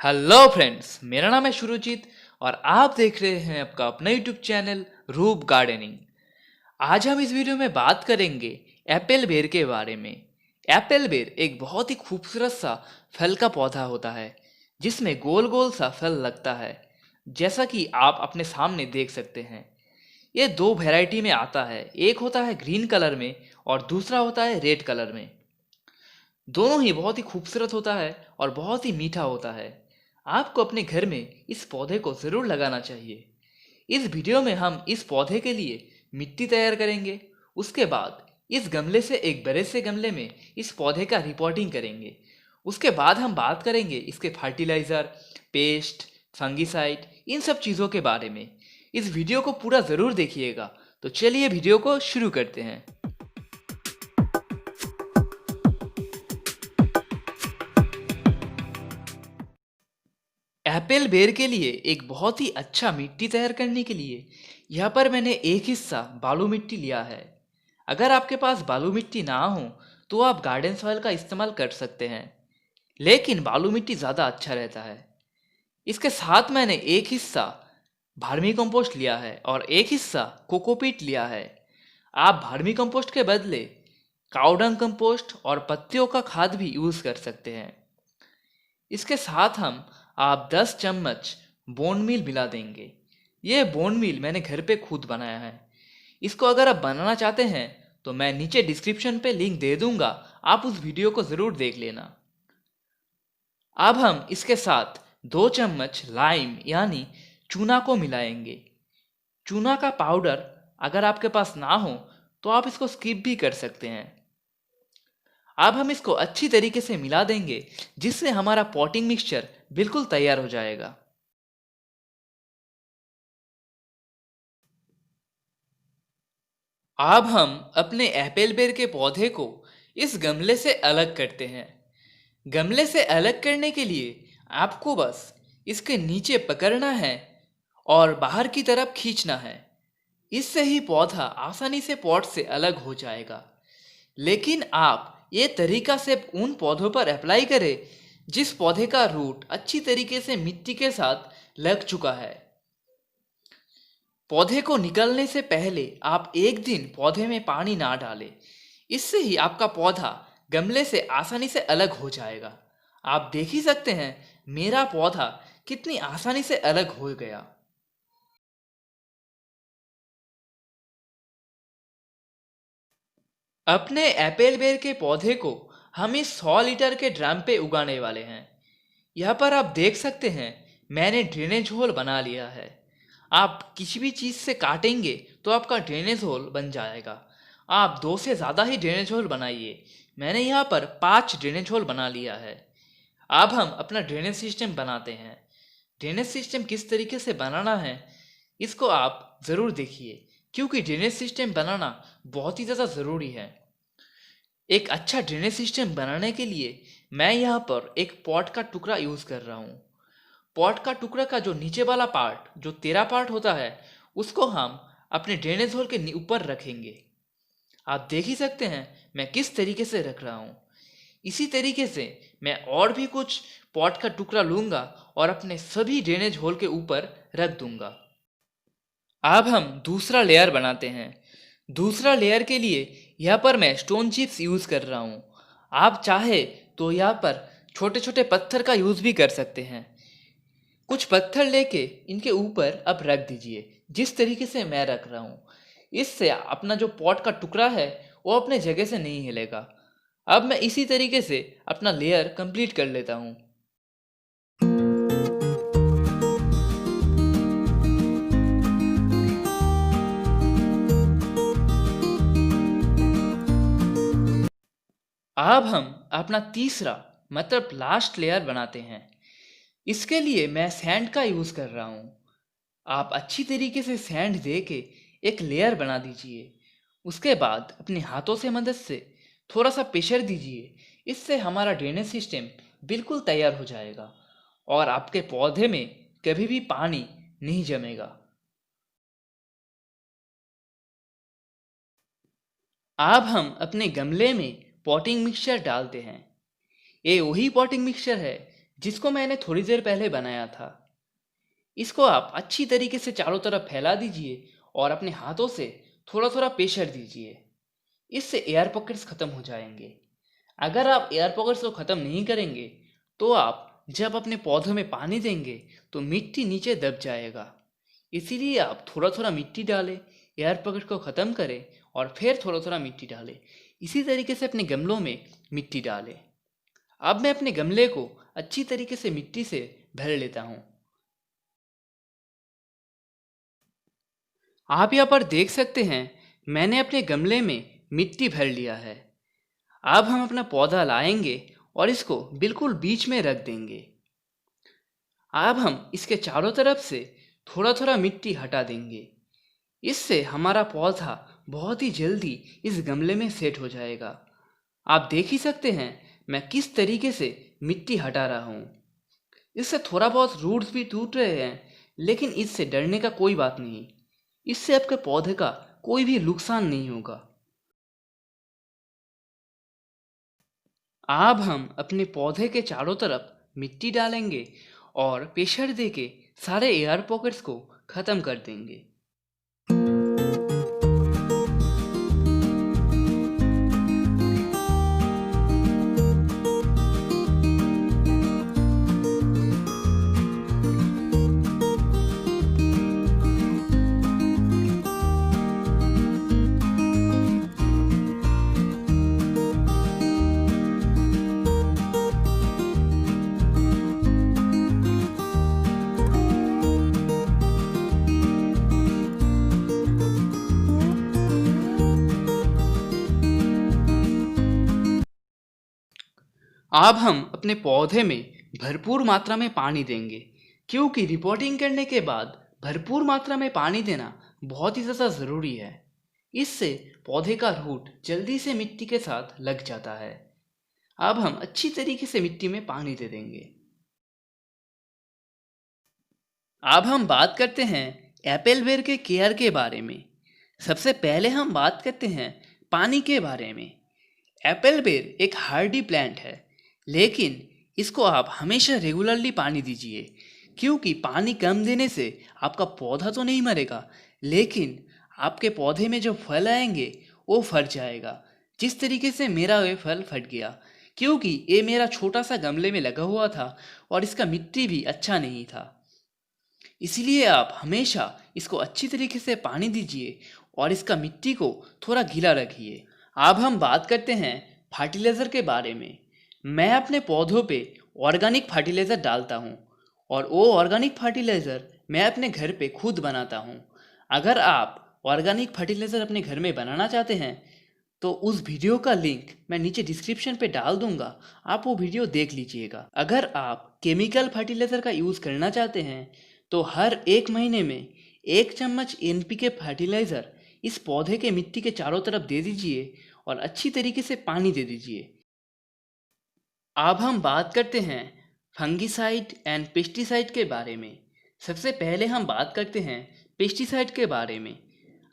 Hello friends, मेरा नाम है शुरुजीत और आप देख रहे हैं आपका अपना यूट्यूब चैनल रूप गार्डनिंग। आज हम इस वीडियो में बात करेंगे एप्पल बेर के बारे में। एप्पल बेर एक बहुत ही खूबसूरत सा फल का पौधा होता है जिसमें गोल गोल सा फल लगता है, जैसा कि आप अपने सामने देख सकते हैं। ये दो वैरायटी में आता है, एक होता है ग्रीन कलर में और दूसरा होता है रेड कलर में। दोनों ही बहुत ही खूबसूरत होता है और बहुत ही मीठा होता है। आपको अपने घर में इस पौधे को ज़रूर लगाना चाहिए। इस वीडियो में हम इस पौधे के लिए मिट्टी तैयार करेंगे। उसके बाद इस गमले से एक बड़े से गमले में इस पौधे का रिपोर्टिंग करेंगे। उसके बाद हम बात करेंगे इसके फर्टिलाइज़र, पेस्ट, फंगिसाइड, इन सब चीज़ों के बारे में। इस वीडियो को पूरा ज़रूर देखिएगा। तो चलिए वीडियो को शुरू करते हैं। एप्पल बेर के लिए एक बहुत ही अच्छा मिट्टी तैयार करने के लिए यहाँ पर मैंने एक हिस्सा बालू मिट्टी लिया है। अगर आपके पास बालू मिट्टी ना हो तो आप गार्डन सॉइल का इस्तेमाल कर सकते हैं, लेकिन बालू मिट्टी ज़्यादा अच्छा रहता है। इसके साथ मैंने एक हिस्सा भार्मी कंपोस्ट लिया है और एक हिस्सा कोकोपीट लिया है। आप भार्मी कंपोस्ट के बदले काउडंग कंपोस्ट और पत्तियों का खाद भी यूज़ कर सकते हैं। इसके साथ हम आप 10 चम्मच बोन मील मिला देंगे। ये बोन मील मैंने घर पे खुद बनाया है। इसको अगर आप बनाना चाहते हैं तो मैं नीचे डिस्क्रिप्शन पे लिंक दे दूंगा, आप उस वीडियो को ज़रूर देख लेना। अब हम इसके साथ 2 चम्मच लाइम यानी चूना को मिलाएंगे। चूना का पाउडर अगर आपके पास ना हो तो आप इसको स्किप भी कर सकते हैं। अब हम इसको अच्छी तरीके से मिला देंगे जिससे हमारा पॉटिंग मिक्सचर बिल्कुल तैयार हो जाएगा। अब हम अपने एप्पल बेर के पौधे को इस गमले से अलग करते हैं। गमले से अलग करने के लिए आपको बस इसके नीचे पकड़ना है और बाहर की तरफ खींचना है। इससे ही पौधा आसानी से पॉट से अलग हो जाएगा। लेकिन आप ये तरीका सिर्फ उन पौधों पर अप्लाई करें जिस पौधे का रूट अच्छी तरीके से मिट्टी के साथ लग चुका है। पौधे को निकलने से पहले आप एक दिन पौधे में पानी ना डालें। इससे ही आपका पौधा गमले से आसानी से अलग हो जाएगा। आप देख ही सकते हैं मेरा पौधा कितनी आसानी से अलग हो गया। अपने एप्पल बेर के पौधे को हम इस 100 लीटर के ड्रम पे उगाने वाले हैं। यहाँ पर आप देख सकते हैं मैंने ड्रेनेज होल बना लिया है। आप किसी भी चीज़ से काटेंगे तो आपका ड्रेनेज होल बन जाएगा। आप 2 से ज़्यादा ही ड्रेनेज होल बनाइए। मैंने यहाँ पर 5 ड्रेनेज होल बना लिया है। अब हम अपना ड्रेनेज सिस्टम बनाते हैं। ड्रेनेज सिस्टम किस तरीके से बनाना है इसको आप ज़रूर देखिए, क्योंकि ड्रेनेज सिस्टम बनाना बहुत ही ज़्यादा ज़रूरी है। एक अच्छा ड्रेनेज सिस्टम बनाने के लिए मैं यहाँ पर एक पॉट का टुकड़ा यूज़ कर रहा हूँ। पॉट का टुकड़ा का जो नीचे वाला पार्ट, जो तेरा पार्ट होता है, उसको हम अपने ड्रेनेज होल के ऊपर रखेंगे। आप देख ही सकते हैं मैं किस तरीके से रख रहा हूँ। इसी तरीके से मैं और भी कुछ पॉट का टुकड़ा लूँगा और अपने सभी ड्रेनेज होल के ऊपर रख दूँगा। अब हम दूसरा लेयर बनाते हैं। दूसरा लेयर के लिए यहाँ पर मैं स्टोन चिप्स यूज़ कर रहा हूँ। आप चाहे तो यहाँ पर छोटे छोटे पत्थर का यूज़ भी कर सकते हैं। कुछ पत्थर लेके इनके ऊपर अब रख दीजिए जिस तरीके से मैं रख रहा हूँ। इससे अपना जो पॉट का टुकड़ा है वो अपने जगह से नहीं हिलेगा। अब मैं इसी तरीके से अपना लेयर कंप्लीट कर लेता हूँ। अब हम अपना तीसरा मतलब लास्ट लेयर बनाते हैं। इसके लिए मैं सैंड का यूज़ कर रहा हूँ। आप अच्छी तरीके से सैंड दे के एक लेयर बना दीजिए। उसके बाद अपने हाथों से मदद से थोड़ा सा प्रेशर दीजिए। इससे हमारा ड्रेनेज सिस्टम बिल्कुल तैयार हो जाएगा और आपके पौधे में कभी भी पानी नहीं जमेगा। अब हम अपने गमले में पॉटिंग मिक्सचर डालते हैं। ये वही पॉटिंग मिक्सचर है जिसको मैंने थोड़ी देर पहले बनाया था। इसको आप अच्छी तरीके से चारों तरफ फैला दीजिए और अपने हाथों से थोड़ा थोड़ा प्रेशर दीजिए। इससे एयर पॉकेट्स ख़त्म हो जाएंगे। अगर आप एयर पॉकेट्स को ख़त्म नहीं करेंगे तो आप जब अपने पौधों में पानी देंगे तो मिट्टी नीचे दब जाएगा। इसीलिए आप थोड़ा थोड़ा मिट्टी डालें, एयर पॉकेट को ख़त्म करें और फिर थोड़ा थोड़ा मिट्टी डालें। इसी तरीके से अपने गमलों में मिट्टी डालें। अब मैं अपने गमले को अच्छी तरीके से मिट्टी से भर लेता हूँ। आप यहाँ पर देख सकते हैं मैंने अपने गमले में मिट्टी भर लिया है। अब हम अपना पौधा लाएंगे और इसको बिल्कुल बीच में रख देंगे। अब हम इसके चारों तरफ से थोड़ा थोड़ा मिट्टी हटा देंगे। इससे हमारा पौधा बहुत ही जल्दी इस गमले में सेट हो जाएगा। आप देख ही सकते हैं मैं किस तरीके से मिट्टी हटा रहा हूँ। इससे थोड़ा बहुत रूट्स भी टूट रहे हैं, लेकिन इससे डरने का कोई बात नहीं। इससे आपके पौधे का कोई भी नुकसान नहीं होगा। अब हम अपने पौधे के चारों तरफ मिट्टी डालेंगे और प्रेशर देके सारे एयर पॉकेट्स को ख़त्म कर देंगे। अब हम अपने पौधे में भरपूर मात्रा में पानी देंगे, क्योंकि रिपोर्टिंग करने के बाद भरपूर मात्रा में पानी देना बहुत ही ज़्यादा ज़रूरी है। इससे पौधे का रूट जल्दी से मिट्टी के साथ लग जाता है। अब हम अच्छी तरीके से मिट्टी में पानी दे देंगे। अब हम बात करते हैं एप्पल बेर के केयर के बारे में। सबसे पहले हम बात करते हैं पानी के बारे में। एप्पल बेर एक हार्डी प्लांट है, लेकिन इसको आप हमेशा रेगुलरली पानी दीजिए, क्योंकि पानी कम देने से आपका पौधा तो नहीं मरेगा, लेकिन आपके पौधे में जो फल आएंगे वो फट जाएगा। जिस तरीके से मेरा ये फल फट गया, क्योंकि ये मेरा छोटा सा गमले में लगा हुआ था और इसका मिट्टी भी अच्छा नहीं था। इसलिए आप हमेशा इसको अच्छी तरीके से पानी दीजिए और इसका मिट्टी को थोड़ा गीला रखिए। अब हम बात करते हैं फर्टिलाइज़र के बारे में। मैं अपने पौधों पे ऑर्गेनिक फर्टिलाइज़र डालता हूँ और वो ऑर्गेनिक फर्टिलाइज़र मैं अपने घर पे खुद बनाता हूँ। अगर आप ऑर्गेनिक फर्टिलाइज़र अपने घर में बनाना चाहते हैं तो उस वीडियो का लिंक मैं नीचे डिस्क्रिप्शन पे डाल दूंगा, आप वो वीडियो देख लीजिएगा। अगर आप केमिकल फर्टिलाइज़र का यूज़ करना चाहते हैं तो हर 1 महीने में 1 चम्मच NPK फर्टिलाइज़र इस पौधे के मिट्टी के चारों तरफ दे दीजिए और अच्छी तरीके से पानी दे दीजिए। अब हम बात करते हैं फंगिसाइड एंड पेस्टिसाइड के बारे में। सबसे पहले हम बात करते हैं पेस्टिसाइड के बारे में।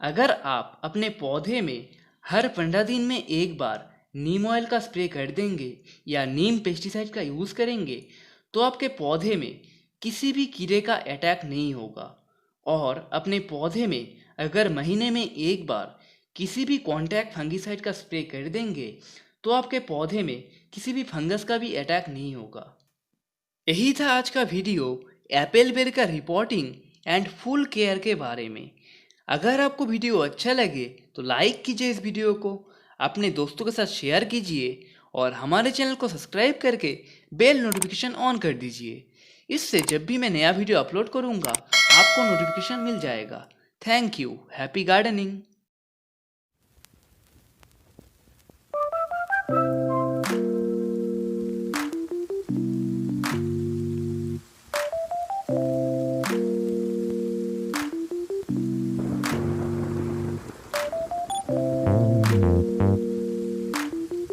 अगर आप अपने पौधे में हर 15 दिन में एक बार नीम ऑयल का स्प्रे कर देंगे या नीम पेस्टिसाइड का यूज़ करेंगे तो आपके पौधे में किसी भी कीड़े का अटैक नहीं होगा। और अपने पौधे में अगर महीने में एक बार किसी भी कॉन्टैक्ट फंगिसाइड का स्प्रे कर देंगे तो आपके पौधे में किसी भी फंगस का भी अटैक नहीं होगा। यही था आज का वीडियो एप्पल बेर का रिपोर्टिंग एंड फुल केयर के बारे में। अगर आपको वीडियो अच्छा लगे तो लाइक कीजिए इस वीडियो को, अपने दोस्तों के साथ शेयर कीजिए और हमारे चैनल को सब्सक्राइब करके बेल नोटिफिकेशन ऑन कर दीजिए। इससे जब भी मैं नया वीडियो अपलोड करूँगा आपको नोटिफिकेशन मिल जाएगा। Thank you. Happy gardening.